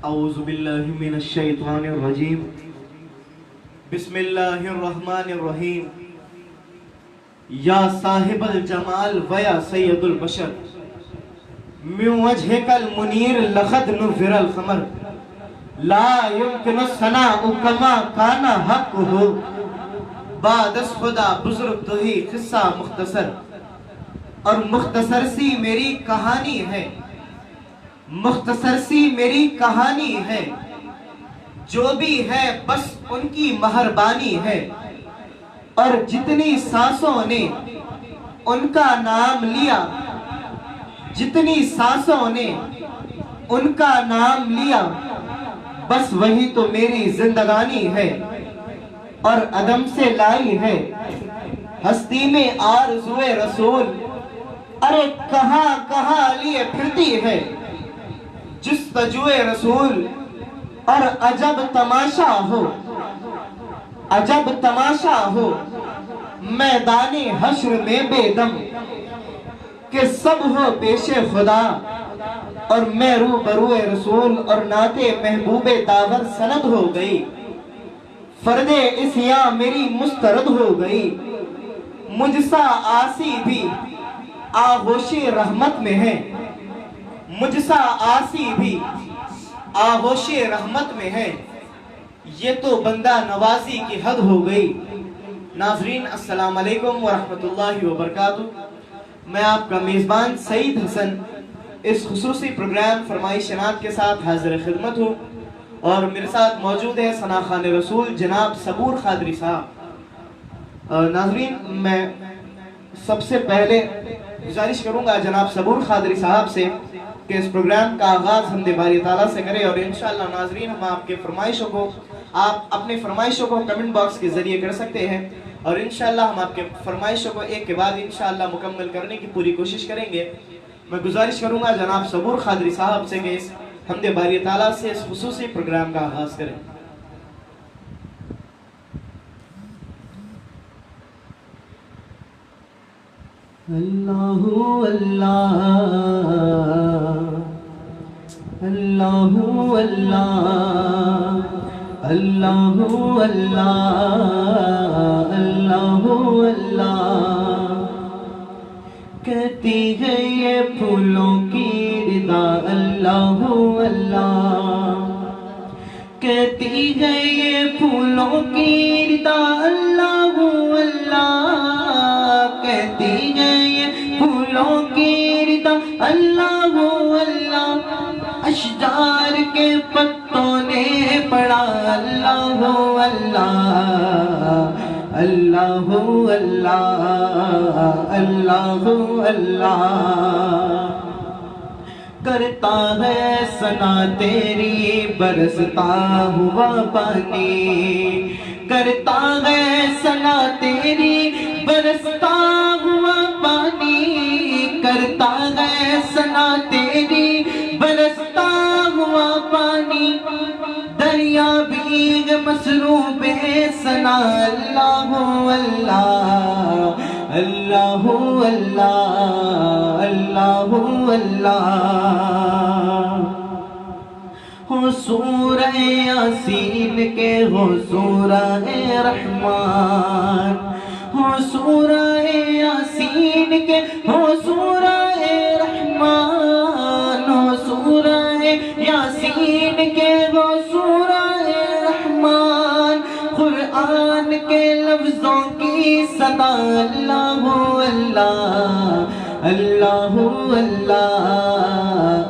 اعوذ باللہ من الشیطان الرجیم بسم اللہ الرحمن الرحیم یا صاحب الجمال ویا سید البشر من وجهك المنیر لقد نور القمر لا يمكن الثناء كما كان حقه بعد از خدا بزرگ تو ہی قصہ مختصر اور مختصر سی میری کہانی ہے، مختصر سی میری کہانی ہے، جو بھی ہے بس ان کی مہربانی ہے، اور جتنی سانسوں نے ان کا نام لیا، جتنی سانسوں نے ان کا نام لیا، بس وہی تو میری زندگانی ہے اور عدم سے لائی ہے ہستی میں آرزوئے رسول۔ ارے کہاں کہاں لیے پھرتی ہے جستجوئے رسول، اور عجب تماشا ہو، عجب تماشا ہو میدان حشر میں بے دم، کہ سب ہو پیش خدا اور میں روبروئے رسول، اور نعت محبوب داور سند ہو گئی، فرد اسیاں میری مسترد ہو گئی، مجھ سا آسی بھی آغوش رحمت میں ہے، مجھ سا آسی بھی آغوش رحمت میں ہے، یہ تو بندہ نوازی کی حد ہو گئی۔ ناظرین السلام علیکم ورحمت اللہ وبرکاتہ، میں آپ کا میزبان سعید حسن اس خصوصی پروگرام فرمائش نعت کے ساتھ حاضر خدمت ہوں، اور میرے ساتھ موجود ہے ثنا خوان رسول جناب صبور قادری صاحب۔ ناظرین میں سب سے پہلے گزارش کروں گا جناب صبور قادری صاحب سے کہ اس پروگرام کا آغاز حمد باری تعالیٰ سے کریں، اور انشاءاللہ ناظرین ہم آپ کے فرمائشوں کو، آپ اپنے فرمائشوں کو کمنٹ باکس کے ذریعے کر سکتے ہیں، اور انشاءاللہ ہم آپ کے فرمائشوں کو ایک کے بعد انشاءاللہ مکمل کرنے کی پوری کوشش کریں گے۔ میں گزارش کروں گا جناب صبور قادری صاحب سے کہ اس حمد باری تعالیٰ سے اس خصوصی پروگرام کا آغاز کریں۔ اللہ اللہ اللہ اللہ اللہ اللہ اللہ، کہتی ہے یہ پھولوں کی رضا اللہ اللہ، کہتی ہے یہ پھولوں کی رضا اللہ اللہ، کہتی ہے یہ پھولوں کی رضا اللہ اللہ، اشجار کے پتوں نے پڑھا اللہ اللہ اللہ اللہ اللہ اللہ، کرتا ہے ثنا تیری برستا ہوا پانی، کرتا ہے ثنا تیری برستا ہوا پانی، کرتا ہے ثنا تیری برستا ہوا پانی، دریا بھی مسروب ثنا اللہ اللہ اللہ اللہ اللہ اللہ، ہو سورہ یاسین کے ہو سورہ رحمان، ہو سورہ یاسین کے ہو سورہ رحمان، ہو سورہ یاسین کے ہو سورہ رحمان، قرآن کے لفظوں کی صدا اللہ اللہ اللہ اللہ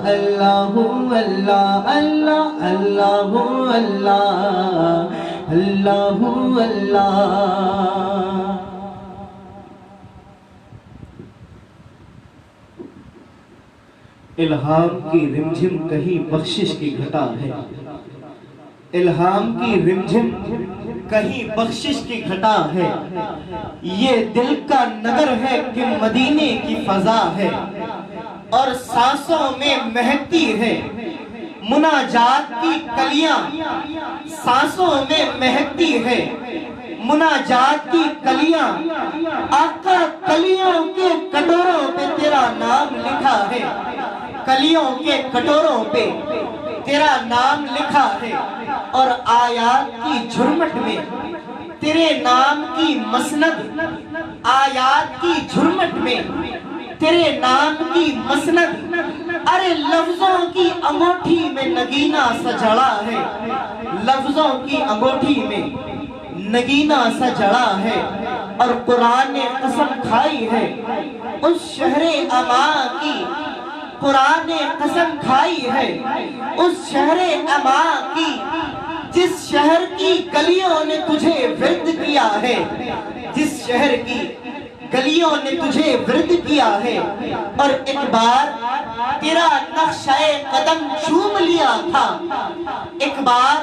اللہ اللہ اللہ اللہ اللہ اللہ اللہ۔ الہام کی رمجھم کہیں بخشش کی گھٹا ہے، الہام کی رمجھم کہیں بخشش کی گھٹا ہے، یہ دل کا نگر ہے کہ مدینے کی فضا ہے، اور سانسوں میں مہکتی ہے مناجات کی کلیاں، سانسوں میں مہکتی ہے مناجات کی کلیاں، آقا کلیوں کے کٹوروں پہ تیرا نام لکھا ہے، کلیوں کے کٹوروں پہ تیرا نام لکھا ہے، اور آیات کی جھرمٹ میں تیرے نام کی مسند، آیات کی جھرمٹ میں تیرے نام کی مسند، ارے لفظوں کی انگوٹھی میں نگینہ سا جڑا ہے، لفظوں کی انگوٹھی میں نگینہ سا جڑا ہے، اور قرآن نے قسم کھائی ہے اس شہر امان کی، قرآن نے قسم کھائی ہے اس شہر امان کی، جس شہر کی گلیوں نے تجھے ورد کیا ہے، جس شہر کی گلیوں نے تجھے ورد کیا ہے، اور ایک بار تیرا نقشہ قدم چوم لیا تھا، ایک بار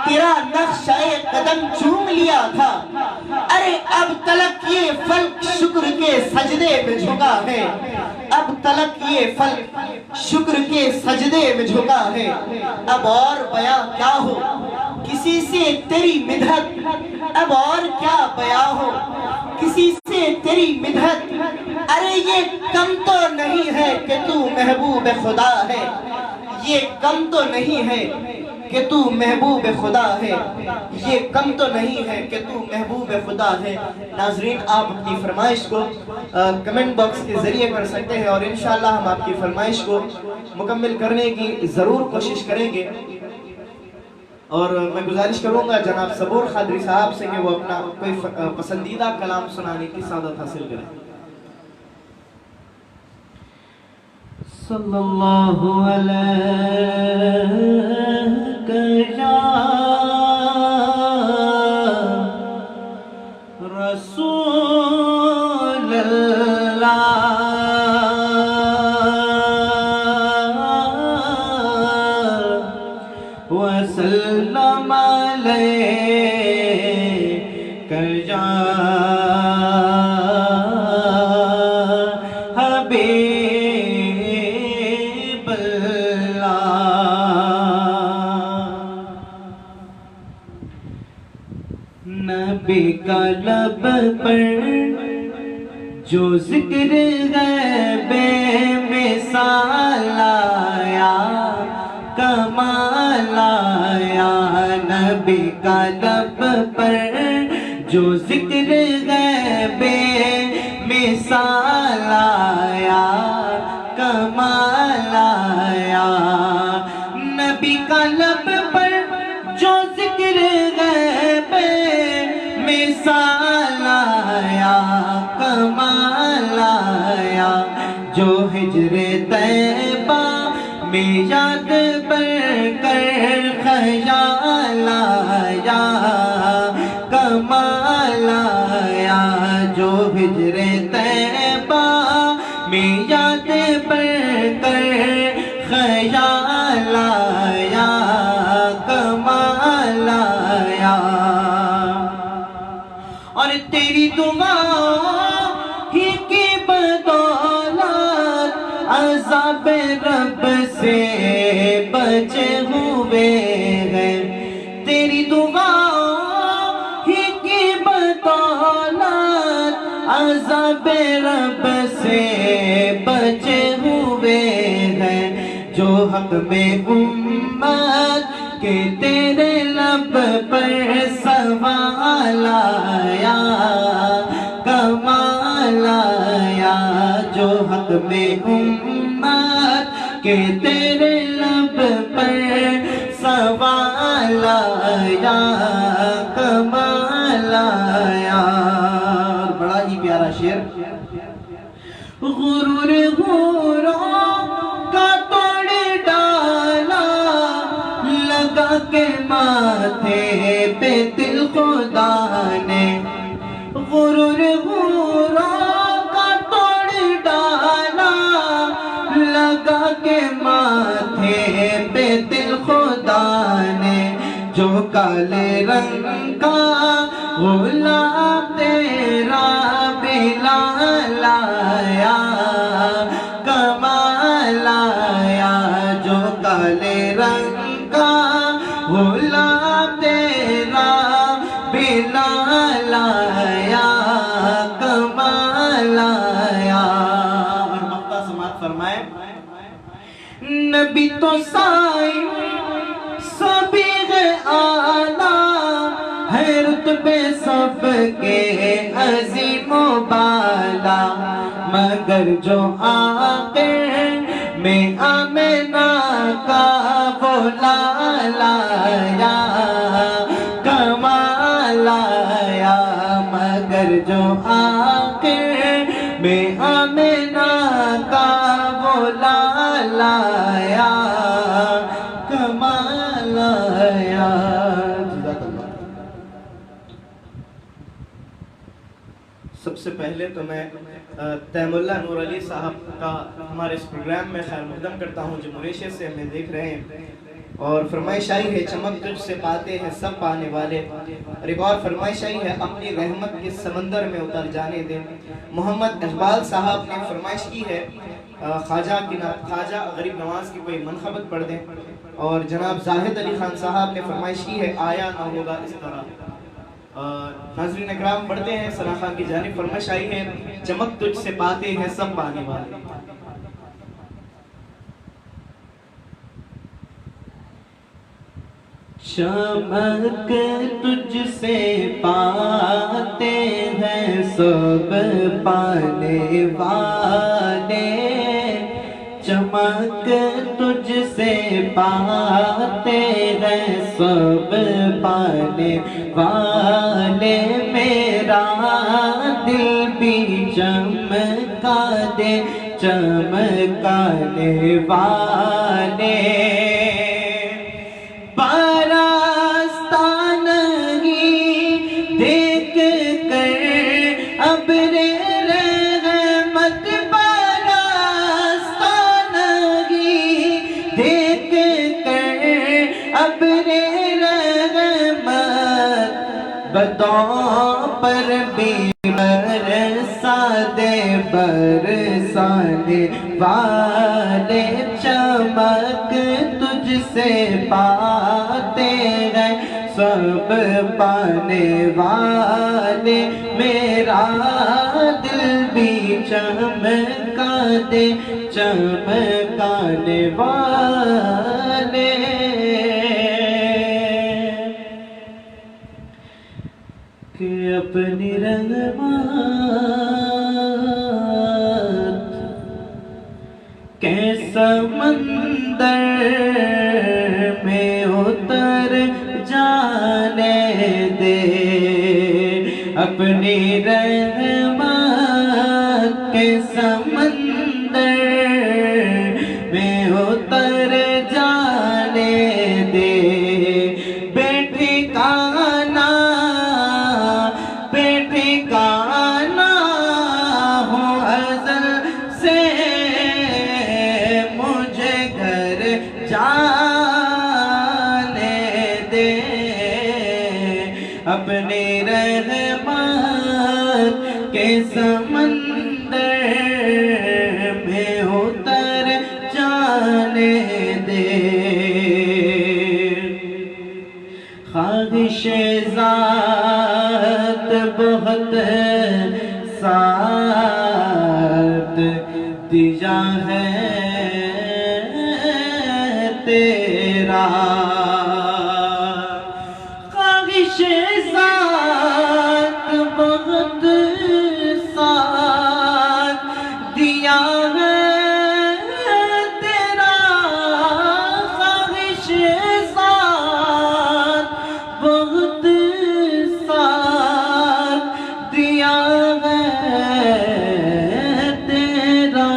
تیرا نقشہ قدم چوم لیا تھا، ارے اب تلک یہ فلک شکر کے سجدے میں جھکا ہے، اب تلک یہ فلک شکر کے سجدے میں جھکا ہے، اب اور بیاں کیا ہو کسی سے تیری مدحت، اب اور کیا بیاں ہو کسی سے تیری مدحت، ارے یہ کم تو نہیں ہے کہ تو محبوب خدا ہے، یہ کم تو نہیں ہے کہ تو محبوب خدا ہے، یہ کم تو نہیں ہے کہ تو محبوب خدا ہے۔ ناظرین، آپ اپنی فرمائش کو کمنٹ باکس کے ذریعے کر سکتے ہیں، اور انشاءاللہ ہم آپ کی فرمائش کو مکمل کرنے کی ضرور کوشش کریں گے، اور میں گزارش کروں گا جناب صبور خادری صاحب سے کہ وہ اپنا کوئی پسندیدہ کلام سنانے کی سعادت حاصل کریں۔ صلی اللہ علیہ یا رسول اللہ وسلم علیک یا حبیب اللہ۔ نبی کا لب پر جو ذکر ہے بے مثال آیا، کمال آیا، نبی کا لب پر جو ذکر ہے بے مثال آیا، کمال آیا، نبی کا لب پر جو ذکر ہے بے مثال آیا، کمال آیا، جو ہجر طیبہ میں یاد بر کر خیال آیا، کمال آیا، جو ہجر طیبہ میں یاد بر کر خیال آیا، کمال آیا، اور تیری دعا ہی کی بدولت عذاب رب سے بچے ہوئے ہیں، تیری دعا ہی کی بدولت عذاب رب سے بچے ہوئے ہیں، جو حق میں امت کہ تیرے لب پر سوال آیا، کمال آیا، جو حق میں امت کہ تیرے لب پر سوال آیا، کمال آیا۔ بڑا ہی پیارا شعر۔ غرور غوروں کا توڑ ڈالا، لگا کے ماتھے پہ دل خدا نے، غرور غوروں کا توڑ ڈالا، لگا کے ماتھے پہ دل خدا نے، جو کالے رنگ کا غلام تیرا بلال آیا، کمال آیا، جو کالے رنگ کا غلام تیرا بلال آیا، کمال آیا۔ اور مقطع سماعت فرمائے۔ نبی تو سائے صبیغ اعلیٰ ہے رتبے سب کے عظیم و بالا، مگر جو آخر میں آمنہ کا وہ لالا یا کمال آیا، مگر جو آخر میں آمنہ کا وہ لالا یا کمال آیا۔ جزاک اللہ۔ سب سے پہلے تو میں تیم اللہ نور علی صاحب کا ہمارے اس پروگرام میں خیر مقدم کرتا ہوں جو موریشیس سے ہمیں دیکھ رہے ہیں، اور فرمائش آئی ہے چمک تجھ سے پاتے ہیں سب پانے والے، اور ایک اور فرمائش آئی ہے اپنی رحمت کے سمندر میں اتر جانے دے۔ محمد اقبال صاحب نے فرمائش کی ہے خواجہ غریب نواز کی کوئی منقبت پڑھ دیں، اور جناب زاہد علی خان صاحب نے فرمائش کی ہے آیا نہ ہوگا اس طرح۔ ناظرین اکرام پڑھتے ہیں، ثنا خان کی جانب فرمائش آئی ہے چمک تجھ سے پاتے ہیں سب پانے والے۔ چمک تجھ سے پاتے ہیں سب پانے والے، چمک تجھ سے پاتے ہیں سب پانے والے، میرا دل بھی چمکا دے چمکانے والے، بدوں پر بھی برسا دے برسانے والے، چمک تجھ سے پاتے ہیں سب پانے والے، میرا دل بھی چمکا دے چمکانے والے۔ کہ اپنی رحمت کے سمندر میں اتر جانے دے، اپنی رحمت کے سمندر میں اتر جانے دے، اپنی رحمت کے سمندر میں اتر جانے دے، خواہش ذات بہت ساتھ دیا ہے تیرا، خواہش ذات بہت ساتھ دیا ہے تیرا، خواہش ذات بہت ساتھ دیا ہے تیرا،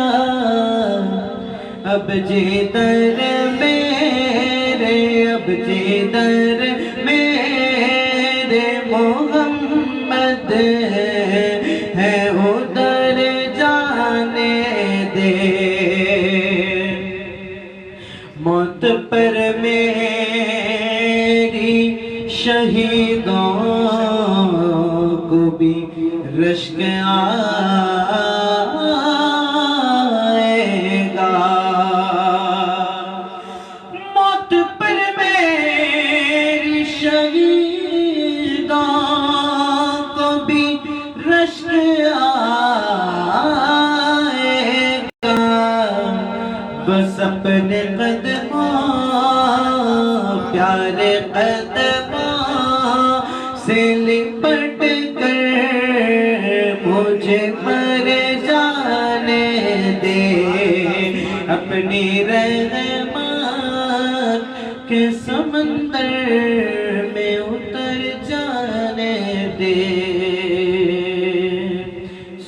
اب جدھر میرے اب جدھر میرے محمد ہے ادھر جانے دے، موت پر میری شہیدوں کو بھی رشک بس اپنے قدموں پیارے قدموں سے لپٹ کر مجھے مر جانے دے، اپنی رحمت کے سمندر میں اتر جانے دے۔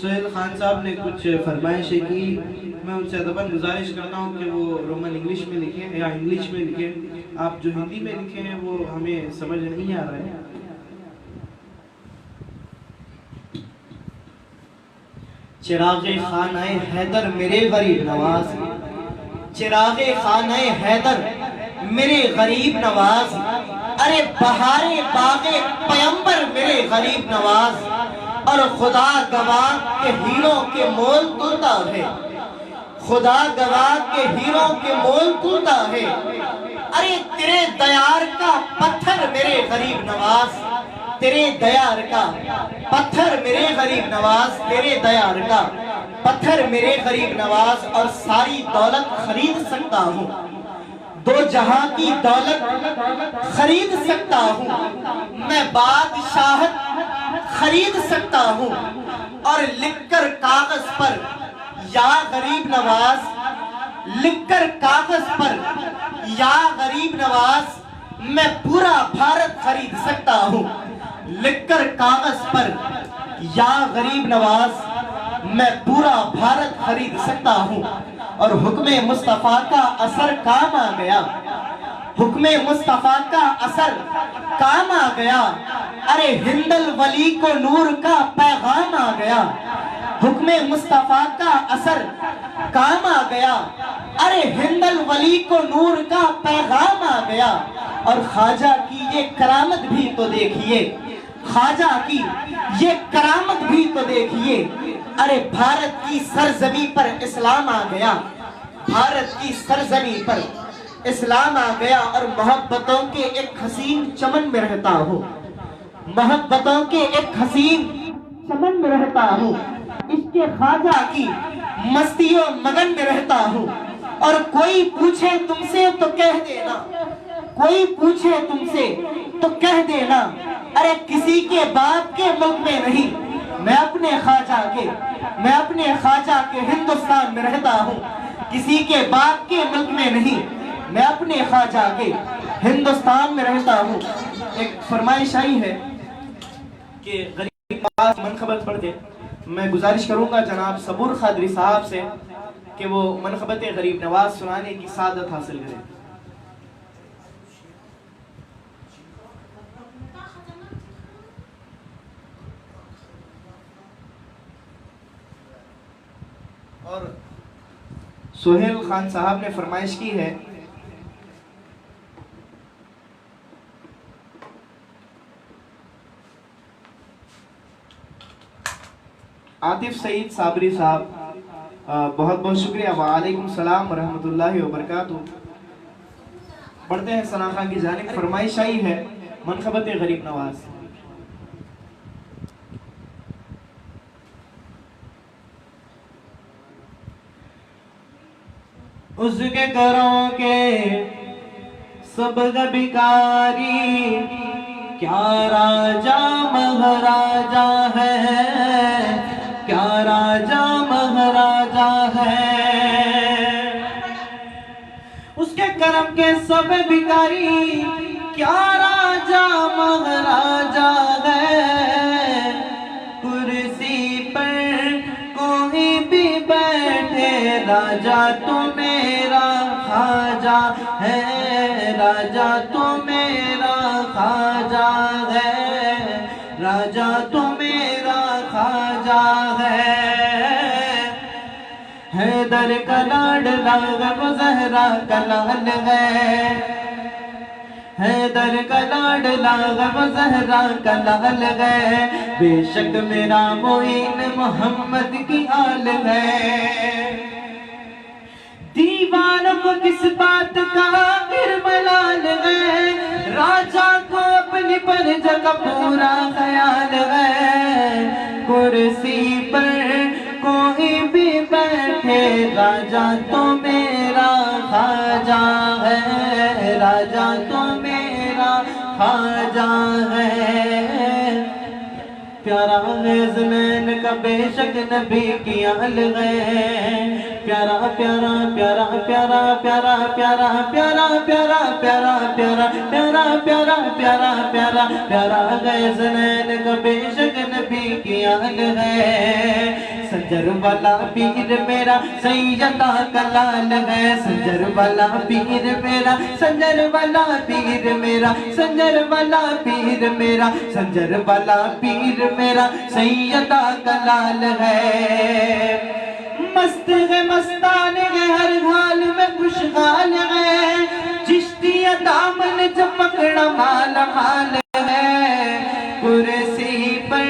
سہیل خان صاحب نے کچھ فرمائشیں کی، میں ان سے ادباً گزارش کرتا ہوں کہ وہ رومن انگلش میں لکھیں یا انگلش میں لکھیں، آپ جو ہندی میں لکھے ہیں وہ ہمیں سمجھ نہیں آ رہا ہے۔ چراغ خانہ حیدر میرے غریب نواز، چراغ خانہ حیدر میرے غریب نواز، ارے بہار باغ پیمبر میرے غریب نواز، اور خدا گواہ کے ہیروں کے مول توتا ہے، خدا گواہ کے ہیروں کے مول توتا ہے، ارے تیرے دیار کا پتھر میرے غریب نواز، تیرے دیار کا پتھر میرے غریب نواز، تیرے دیار کا پتھر میرے غریب نواز، اور ساری دولت خرید سکتا ہوں، دو جہاں کی دولت خرید سکتا ہوں، میں بادشاہت خرید سکتا ہوں، اور لکھ کر کاغذ پر یا غریب نواز، لکھ کر کاغذ پر یا غریب نواز میں پورا بھارت خرید سکتا ہوں، لکھ کر کاغذ پر یا غریب نواز میں پورا بھارت خرید سکتا ہوں، اور حکم مصطفیٰ کا اثر کام آ گیا، حکم مصطفیٰ کا اثر کام آ گیا، ارے ہند الولی کو نور کا پیغام آ گیا، حکم مصطفیٰ کا اثر کام آ گیا، ارے ہند الولی کو نور کا پیغام آ گیا، اور خواجہ کی یہ کرامت بھی تو دیکھیے، خواجہ کی یہ کرامت بھی تو دیکھیے، ارے بھارت کی سرزمین پر اسلام آ گیا، بھارت کی سرزمین پر اسلام آ گیا، اور محبتوں کے ایک حسین چمن میں رہتا ہوں، محبتوں کے ایک حسین چمن میں رہتا ہوں، عشق خواجہ کی مستی و مگن میں رہتا ہوں، اور کوئی پوچھے تم سے تو کہہ دینا، کوئی پوچھے تم سے تو کہہ دینا، ارے کسی کے باپ کے ملک میں نہیں، میں اپنے خواجہ کے ہندوستان میں رہتا ہوں، کسی کے باپ کے ملک میں نہیں، میں اپنے خواجہ کے ہندوستان میں رہتا ہوں۔ ایک فرمائش آئی ہے کہ غریب نواز منقبت پڑھ دے، میں گزارش کروں گا جناب صبور خادری صاحب سے کہ وہ منقبت غریب نواز سنانے کی سعادت حاصل کریں۔ اور سہیل خان صاحب نے فرمائش کی ہے، عاطف سعید صابری صاحب، بہت بہت شکریہ، وعلیکم السلام ورحمۃ اللہ وبرکاتہ۔ پڑھتے ہیں ثنا خان کی جانب، فرمائش آئی ہے منقبت غریب نواز۔ اس کے گھروں کے سب بیکاری، کیا راجہ مہاراجہ ہے، کیا راجہ مہاراجہ ہے، اس کے کرم کے سب بیکاری، کیا راجہ مہاراجہ ہے، کرسی پر کوئی بھی بیٹھے راجہ تو میرا خواجہ ہے، راجہ تو میرا خواجہ ہے، راجہ تو میرا خواجہ ہے، حیدر کا لاڈلا وہ زہرا کا لال ہے، حیدر کا لاڈلا وہ زہرا کا لال ہے، بے شک میرا معین محمد کی آل ہے، دیوانوں کو کس بات کا پھر ملال ہے، راجہ کو اپنی پرجا کا پورا خیال ہے، کرسی پر کوئی بھی بیٹھے راجہ تو میرا خواجہ ہے، راجہ تو میرا خواجہ ہے پیارا ہے زمین کا بے شک نبی کی آل ہے پیارا پیارا پیارا پیارا پیارا پیارا پیارا پیارا پیارا پیارا پیارا پیارا پیارا پیارا پیارا ہے زمین کا بے شک نبی کی آل ہے سنجر والا پیر میرا سیدہ کلال ہے سنجر والا پیر میرا سنجر والا پیر میرا سنجر والا پیر میرا سنجر والا پیر میرا سیدہ کلال ہے مست ہے مستان ہے ہر حال میں خوشحال ہے چشتی دامن جب پکڑا مال مال ہے کرسی پر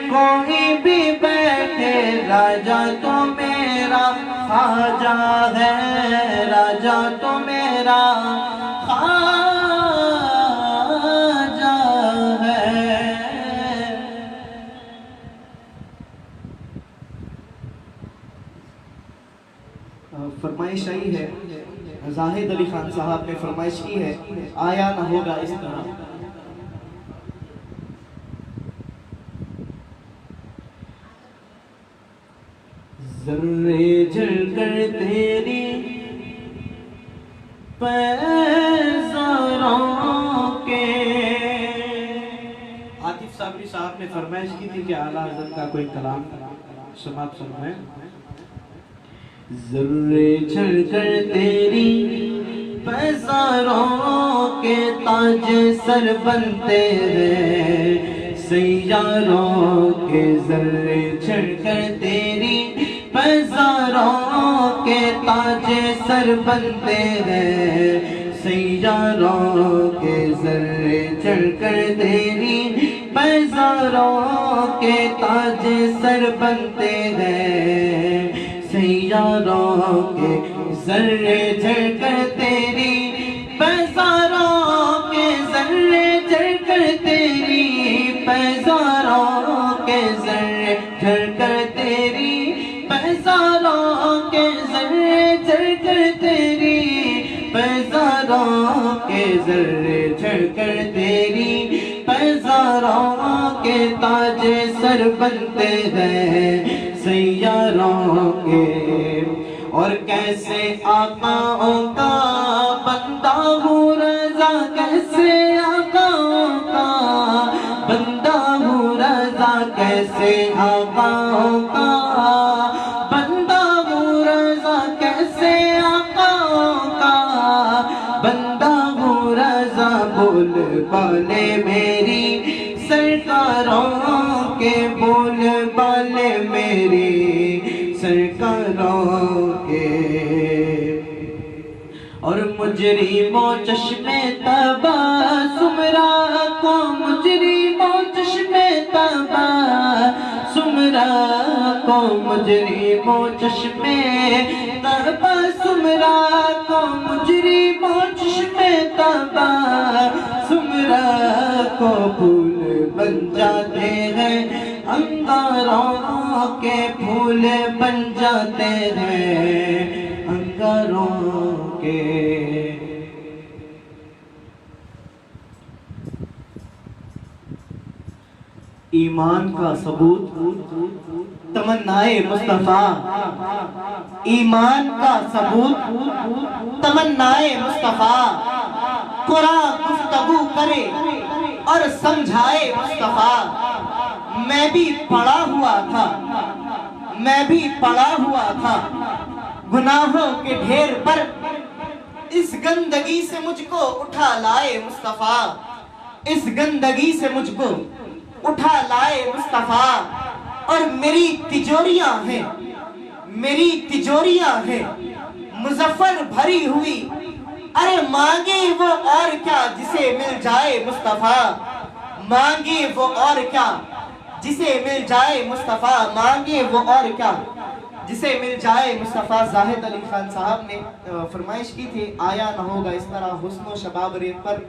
کوئی بھی بیٹھے راجا تو میرا خواجہ ہے راجا تو میرا خواجہ ہے فرمائش آئی ہے زاہد علی خان صاحب نے فرمائش کی ہے آیا نہ ہوگا اس طرح ذرے جل کر تیری پیزاروں کے عاطف صابری صاحب نے فرمائش کی تھی کہ اعلیٰ حضرت کا کوئی کلام سماعت فرمائیں ذرے جل کر تیری پیزاروں کے تاج سر بنتے ہیں سیاروں کے ذرے جل کر تیری پیزاروں کے تاج سر بنتے ہیں سیاروں کے ذرے چڑھ کر تیری پیزاروں کے تاج سر بنتے ہیں سیاروں کے ذرے چڑھ کر تیری پیزاروں کے ذرے چڑھ کر تیری پیزاروں کے ذرے چڑھ کر تیری پیزاروں کے ذرے چڑھ کر تیری پیزاروں کے ذرے چڑھ کر تیری پیزاروں کے تاج سر بنتے ہیں سیاروں کے اور کیسے آقاؤں کا بندہ ہوں رضا کیسے آقاؤں کا بندہ ہوں رضا کیسے آقاؤں کا بندہ ہوں رضا کیسے آقاؤں کا بندہ ہوں رضا بول بالے میری سرکاروں کے بول بالے میری سرکاروں کے اور مجرموں چشمے تبسم کو مجرموں چشمے تبسم کو مجرموں چشمے تبسم کو مجرموں چشمے تبسم کو پھول بن جاتے ہیں انگاروں کے پھول بن جاتے ہیں انگاروں کے ایمان کا ثبوت تمنائے مصطفیٰ ایمان کا ثبوت تمنائے مصطفیٰ قرآن گفتگو کرے اور سمجھائے مصطفیٰ میں بھی پڑا ہوا تھا میں بھی پڑا ہوا تھا گناہوں کے ڈھیر پر اس گندگی سے مجھ کو اٹھا لائے مصطفیٰ اس گندگی سے مجھ کو اٹھا لائے مصطفیٰ اور میری تجوریاں ہیں مظفر بھری ہوئی ارے مانگے وہ اور کیا جسے مل جائے مصطفیٰ مانگے وہ اور کیا جسے مل جائے مصطفیٰ مانگے وہ اور کیا جسے مل جائے مصطفیٰ زاہد علی خان صاحب نے فرمائش کی تھی آیا نہ ہوگا اس طرح حسن و شباب ریت پر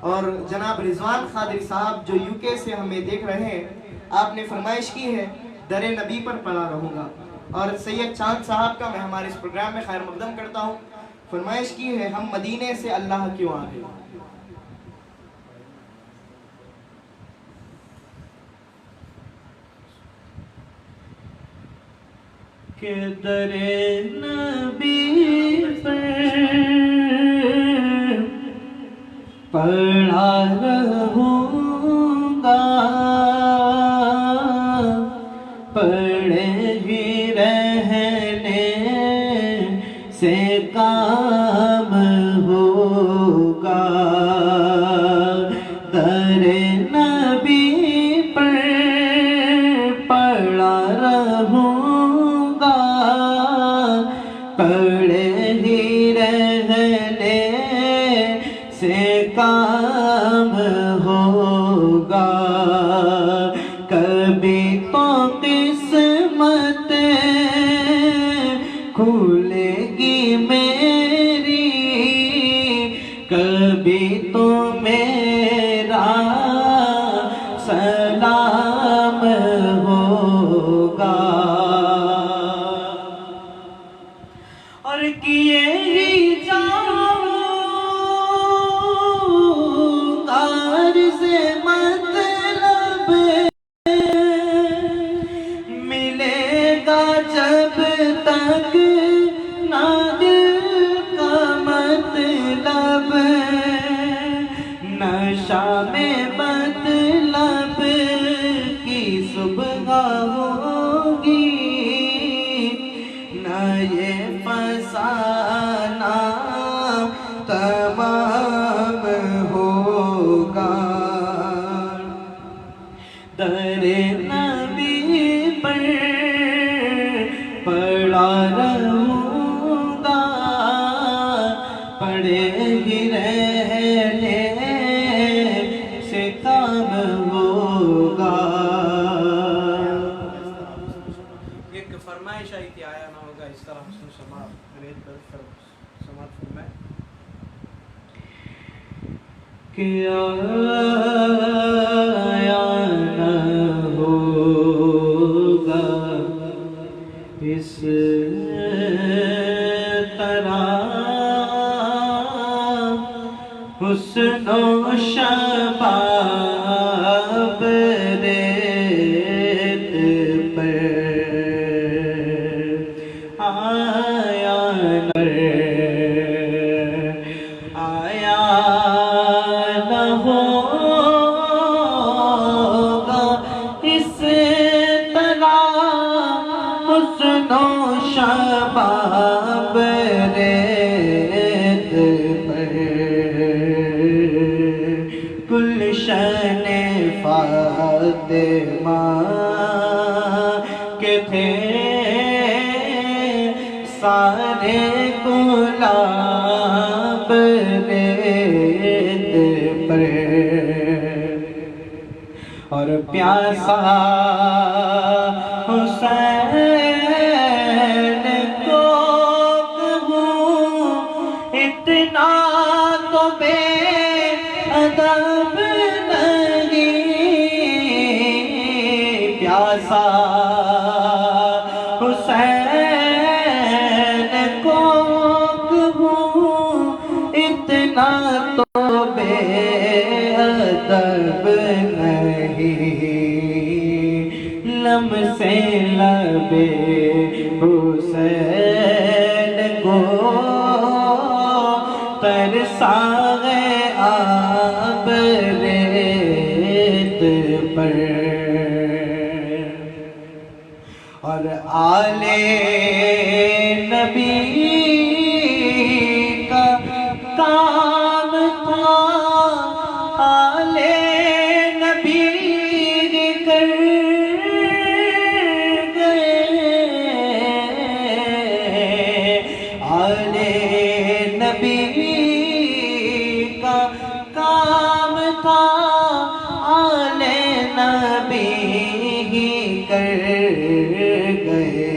اور جناب رضوان خادری صاحب جو یو کے سے ہمیں دیکھ رہے ہیں آپ نے فرمائش کی ہے در نبی پر پڑا رہوں گا اور سید چاند صاحب کا میں ہمارے اس پروگرام میں خیر مقدم کرتا ہوں فرمائش کی ہے ہم مدینے سے اللہ کیوں آ گئے کہ در نبی پر پڑا رہوں گا، پڑے ہی رہنے سے کام ہوگا، در نبی پر پڑا رہوں گا، پڑے ہی رہنے سے کام ہوگا، کبھی تو قسمت کھلے گی میری، کبھی تو میرا سلام ہوگا، اور کیے ہی جاؤں غار سے مطلب ملے گا جب تک نہ دل کا مطلب، نشہ میں مطلب کی صبح ہوگی، نہ یہ فسانہ تمام ہوگا، در نبی پر پڑا رہوں گا، پڑے ہی رہنے سے کام ہوگا۔ ایک فرمائش آئی تھی، آیا نہ ہوگا اس طرح حسن سماعت، ریت پر سماعت فرمائے کہ آیا نہ ہوگا اس طرح حسن و شباب ریت پر آیا نہ ہوگا اس طرح حسن و شباب ریت پر، گلشن فاطمہ کے تھے سارے گلاب ریت پر، اور پیاسا حسین کو کہوں اتنا تو بے ادب نہیں، پیاسا حسین کو کہوں اتنا تو بے ادب نہیں، لمسے لب حسین کو ترسا ہے آب ریت پر، اور آل نبی کا کام تھا، آل نبی کر گئے، آل نبی کا کام تھا، آل نبی ہی کر گئے،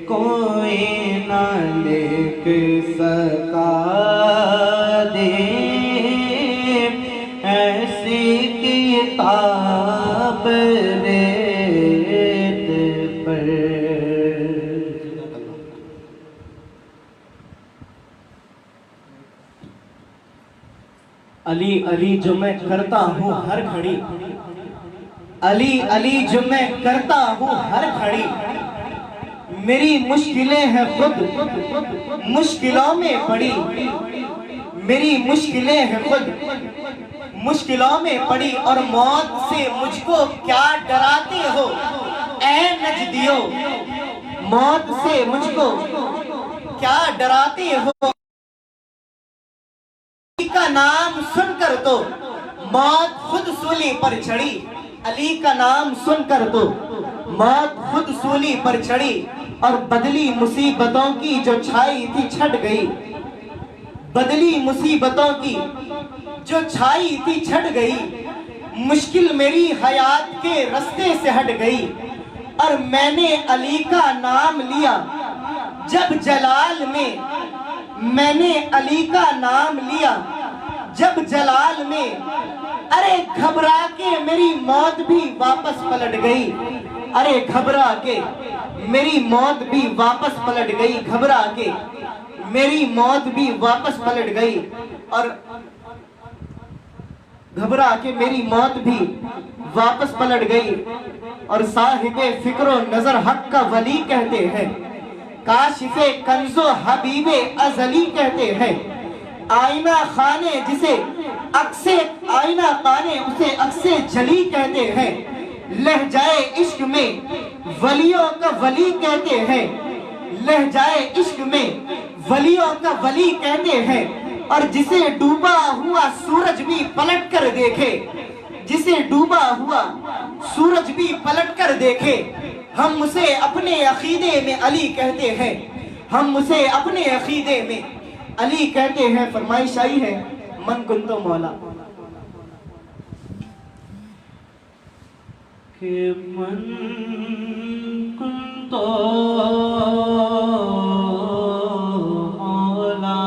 کوئی نہ لکھ سکا دے ایسی کتاب ریت پر۔ علی علی جو میں کرتا ہوں ہر گھڑی، علی علی جو میں کرتا ہوں ہر گھڑی، میری مشکلیں ہیں خود مشکلوں میں پڑی، میری مشکلیں ہیں خود مشکلوں میں پڑی، اور موت سے مجھ کو کیا ڈراتے ہو اے نجدیو، موت سے مجھ کو کیا ڈراتے ہو، علی کا نام سن کر تو موت خود سولی پر چڑھی، علی کا نام سن کر تو موت خود سولی پر چڑھی، اور بدلی مصیبتوں کی جو چھائی تھی چھٹ گئی، بدلی مصیبتوں کی جو چھائی تھی چھٹ گئی، مشکل میری حیات کے رستے سے ہٹ گئی، اور میں نے علی کا نام لیا جب جلال میں، میں نے علی کا نام لیا جب جلال میں، ارے گھبرا کے میری موت بھی واپس پلٹ گئی، ارے گھبرا کے میری موت بھی واپس پلٹ گئی، گھبرا کے میری موت بھی واپس پلٹ گئی، اور گھبرا کے میری موت بھی واپس پلٹ گئی، اور صاحب فکر و نظر حق کا ولی کہتے ہیں، کاشف کنز و حبیب ازلی کہتے ہیں، آئینہ خانے جسے عکسے آئینہ خانے اسے عکسے جلی کہتے ہیں، لہجائے عشق میں ولیوں کا ولی کہتے ہیں، لہجائے عشق میں ولیوں کا ولی کہتے ہیں، اور جسے ڈوبا ہوا سورج بھی پلٹ کر دیکھے، جسے ڈوبا ہوا سورج بھی پلٹ کر دیکھے، ہم اسے اپنے عقیدے میں علی کہتے ہیں، ہم اسے اپنے عقیدے میں علی کہتے ہیں۔ فرمائش آئی ہے من کنتو مولا، کہ من کنتو مولا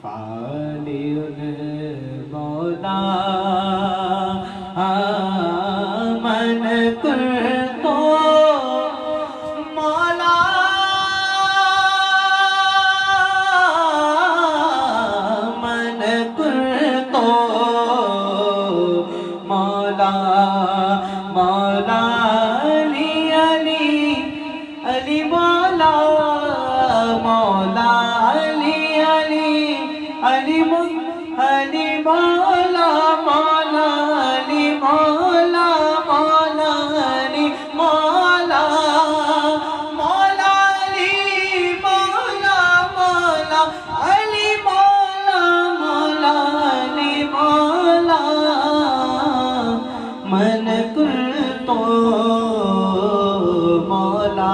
فعلی المولا، من کنتو مولا من کنتو مولا، مولا علی علی علی مولا، مولا علی علی علی علی مولا، مولا علی مولا، مولا علی مولا، مولا علی مولا، مولا علی مولا، مولا علی مولا، من کنتو مولا،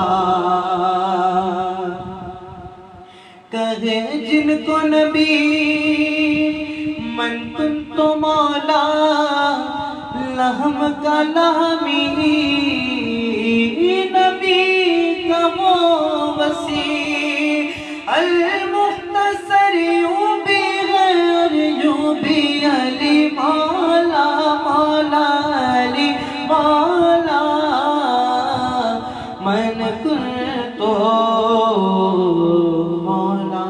کہے جن کو نبی من کنتو مولا، لہم کا لہمی نبی کا وہ وسیع، المختصر یوں بھی غیر یوں بھی علی مولا، مولا علی مولا، من کنتو مولا۔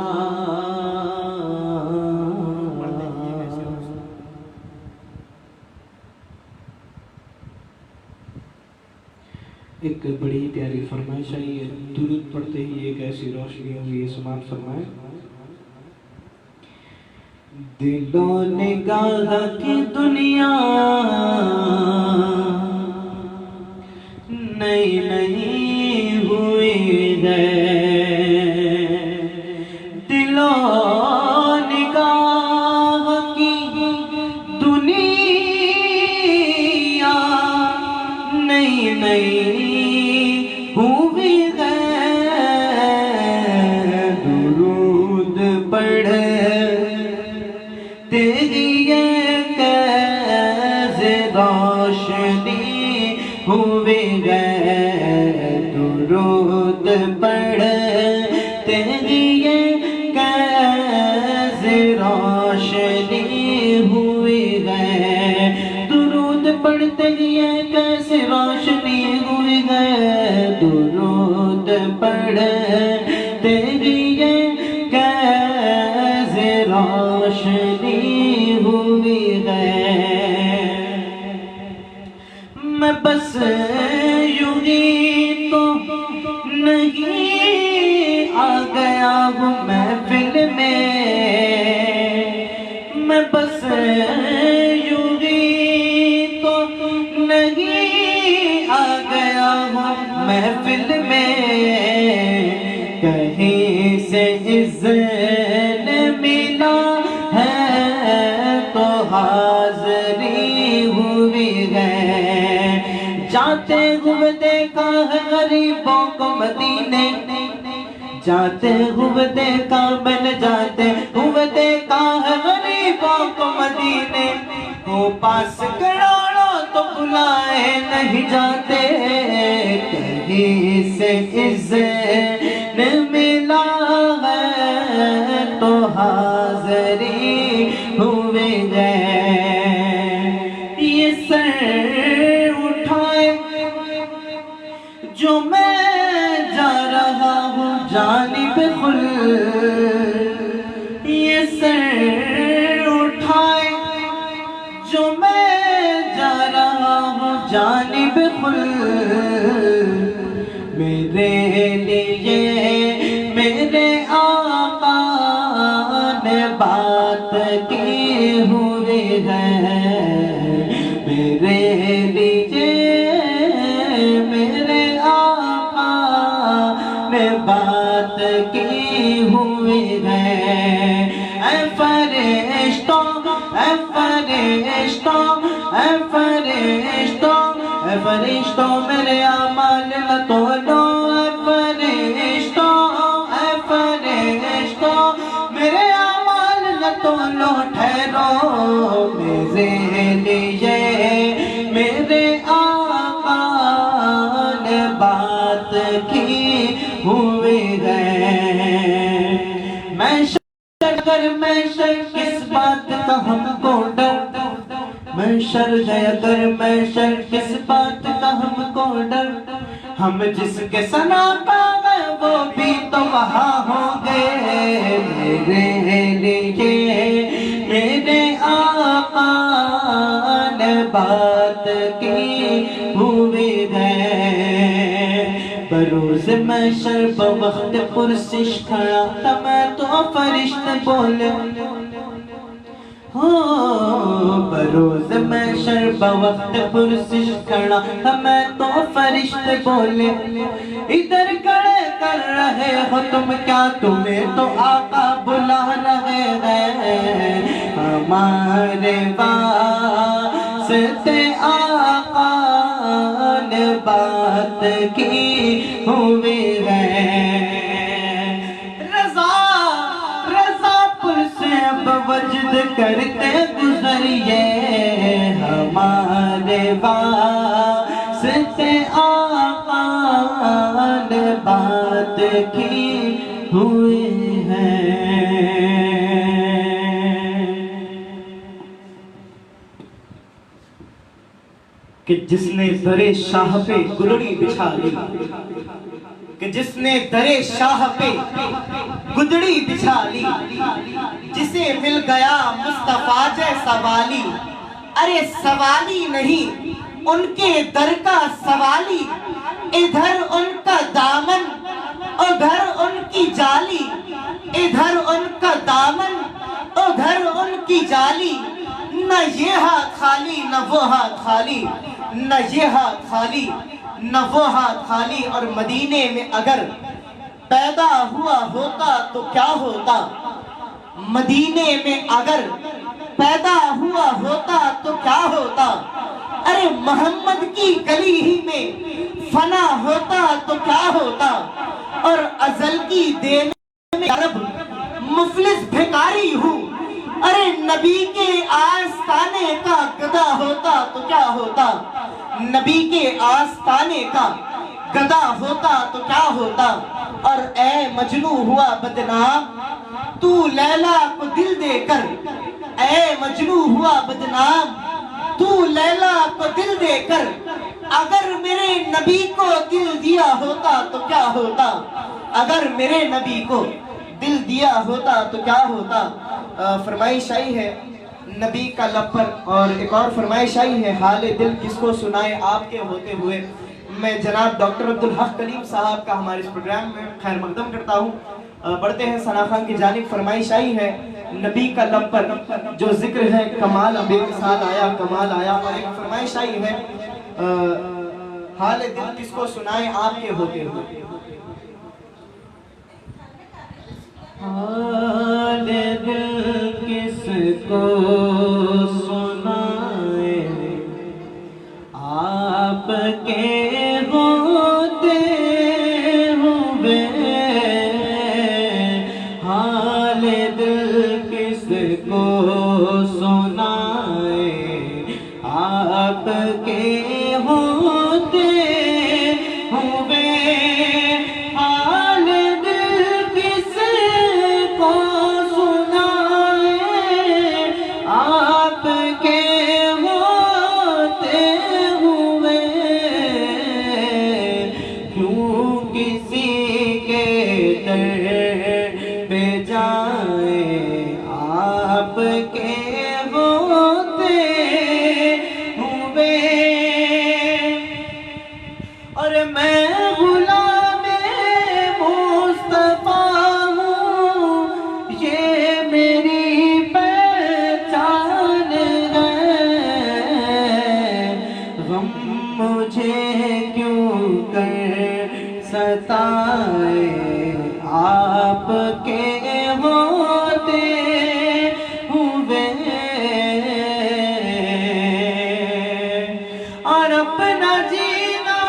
ایک بڑی پیاری فرمائش آئی ہے، درود پڑھتے ہی ایک ایسی روشنی ہوئی، سماعت فرمائیں۔ دل و نگاہ کی دنیا نئی نئی ہوئی ہے، دل و نگاہ کی دنیا نئی نئی ہوئی ہے، درود پڑھ تیری یہ کیسے روشنی ہوئی ہے، درود پڑھ تیری یہ کیسے روشنی ہوئی ہے، درود پڑھتے یہ کیسے روشنی ہوئی ہے، درود پڑھ تیری یہ کیسے روشنی ہوئی ہے، میں گیا ہوں محفل میں، میں بس یوں ہی تو نہیں آ گیا ہوں محفل میں، کہیں سے اذن ملا ہے تو حاضری ہوئی ہے، جاتے ہوئے دیکھا ہے غریبوں کو مدینے، جاتے ہوئے دیکھا میں نے، جاتے ہوئے دیکھا ہے غریبوں کو مدینے، وہ پاس کروڑوں تو بلائے نہیں جاتے، کہیں سے اذن ملا ہے تو حاضری ہوئے گئے، یہ سر اٹھائے جو میں جا رہا ہوں جانب خلد، یہ سر اٹھائے جو میں جا رہا ہوں جانب خلد، میرے لیے میرے آقا نے بات کی ہوئی ہے، میرے لیے میرے آقا نے بات کی ہوئی ہے، اے فرشتوں اے فرشتوں اے فرشتوں اے فرشتوں میرے اعمال نہ تولو، اے فرشتوں اے فرشتوں میرے اعمال نہ تولو، ٹھہرو میرے لیے میرے آقا نے بات کی ہوئی ہے، میں اگر محشر کس بات کا ہم کو ڈر، محشر ہے اگر محشر کس بات کا ہم کو ڈر، ہم جس کے ثنا پا گئے وہ بھی تو وہاں ہوں گے، میرے لیے میرے آقا نے بات کی ہوئی ہے، بروز محشر بوقت پرسش کھڑا تھا میں تو فرشتے بولے، بروز محشر بوقت پرسش کھڑا تھا میں تو فرشتے بولے، ادھر کھڑے کر رہے ہو تم کیا، تمہیں تو آقا بلا رہے ہیں، ہمارے واسطے آقا نے بات کی ہوئی ہے، رضا پور سے اب وجد کرتے گزریے، ہمارے واسطے آقا نے بات کی ہوئی ہے، کہ جس نے در شاہ پہ گدڑی بچھا لی، کہ جس نے در شاہ پہ گدڑی بچھا لی، جسے مل گیا مصطفیٰ جیسا والی، ارے سوالی نہیں ان کے در کا سوالی، ادھر ان کا دامن ادھر ان کی جالی، ادھر ان کا دامن ادھر ان کی جالی، نہ یہ ہاتھ خالی نہ وہ ہاتھ خالی، نہ یہ ہاتھ خالی نہ وہ ہاتھ خالی، اور مدینے میں اگر پیدا ہوا ہوتا تو کیا ہوتا، مدینے میں اگر پیدا ہوا ہوتا تو کیا ہوتا، ارے محمد کی گلی ہی میں فنا ہوتا تو کیا ہوتا، اور ازل کی دینے میں عرب مفلس بھکاری ہوں، ارے نبی کے آستانے کا گدا ہوتا تو کیا ہوتا، نبی کے آستانے کا گدا ہوتا تو کیا ہوتا، اور اے مجنو ہوا بدنام تو لیلا کو دل دے کر، اے مجنو ہوا بدنام تو لیلا کو دل دے کر، اگر میرے نبی کو دل دیا ہوتا تو کیا ہوتا، اگر میرے نبی کو دل دیا ہوتا تو کیا ہوتا۔ فرمائش آئی ہے نبی کا لب پر، اور ایک اور فرمائش آئی ہے حال دل کس کو سنائے آپ کے ہوتے ہوئے۔ میں جناب ڈاکٹر عبدالحق کلیم صاحب کا ہمارے اس پروگرام میں خیر مقدم کرتا ہوں، بڑھتے ہیں ثنا خان کی جانب. فرمائش آئی ہے نبی کا لب پر جو ذکر ہے کمال بے مثال آیا کمال آیا. اور ایک فرمائش آئی ہے حال دل کس کو سنائے آپ کے ہوتے ہوئے. حال دل کس کو سنائے آپ کے ہوتے ہوئے. حال دل کس کو سنائے آپ کے ہوتے ہوئے. حال دل کس کو سنائے آپ کے ہوتے ہوئے. کیوں کسی کے در پہ جائیں آپ کے ہوتے ہوئے. اور میں غلام مصطفیٰ ہوں یہ میری پہچان ہے. غم مجھے کیوں کر ستائے آپ کے ہوتے ہوئے. اور اپنا جینا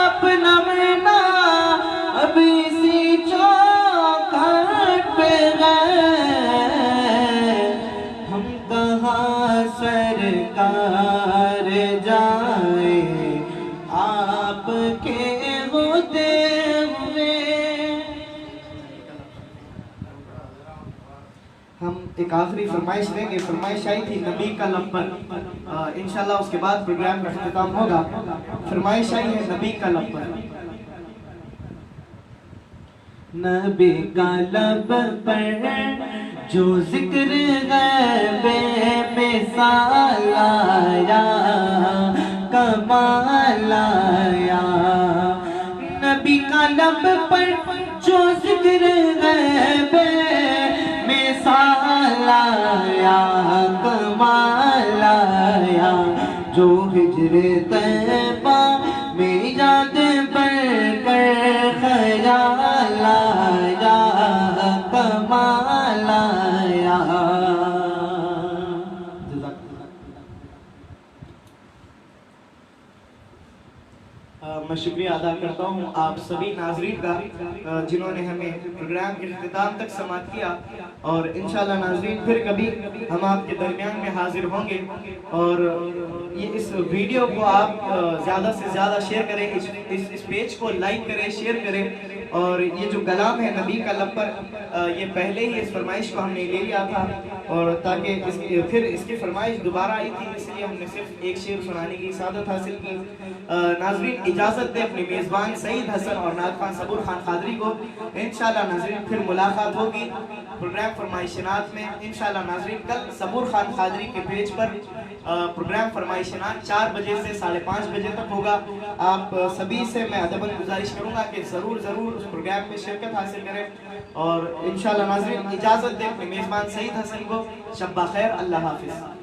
اپنا مرنا اب اسی چوکھٹ پہ گئے. ہم کہاں سرکار جائیں آپ کے ہوتے ہوئے. ہم ایک آخری فرمائش دیں گے. فرمائش آئی تھی نبی کا لب پر. انشاءاللہ اس کے بعد پروگرام کا اختتام ہوگا. فرمائش آئی ہے نبی کا لب پر. نبی کا لب پر جو ذکر غیب مثال آیا کمال آیا. نبی کا لب پر جو ذکر غیب مثال آیا کمال آیا. جو ہجر طیبہ میں یاد بڑھ کر خیال آیا کمال آیا. میں شکریہ ادا کرتا ہوں آپ سبھی ناظرین کا جنہوں نے ہمیں پروگرام کے اختتام تک سماعت کیا. اور انشاءاللہ ناظرین پھر کبھی ہم آپ کے درمیان میں حاضر ہوں گے. اور یہ اس ویڈیو کو آپ زیادہ سے زیادہ شیئر کریں, اس پیج کو لائک کریں, شیئر کریں. اور یہ جو کلام ہے نبی کا لب پر یہ پہلے ہی اس فرمائش کو ہم نے لے لیا تھا. اور تاکہ پھر اس کی فرمائش دوبارہ آئی تھی اس لیے ہم نے صرف ایک شعر سنانے کی سعادت حاصل کی. ناظرین اجازت دیں اپنے میزبان سعید حسن اور نعت خوان صبور خان قادری کو. انشاءاللہ ناظرین پھر ملاقات ہوگی پروگرام فرمائشنات میں. انشاءاللہ ناظرین کل صبور خان قادری کے پیج پر پروگرام فرمائشنات 4 بجے سے 5:30 بجے تک ہوگا. آپ سبھی سے میں ادباً گزارش کروں گا کہ ضرور اس پروگرام میں شرکت حاصل کریں. اور انشاءاللہ ناظرین اجازت دیں اپنے میزبان سعید حسن کو. شب بخیر, اللہ حافظ.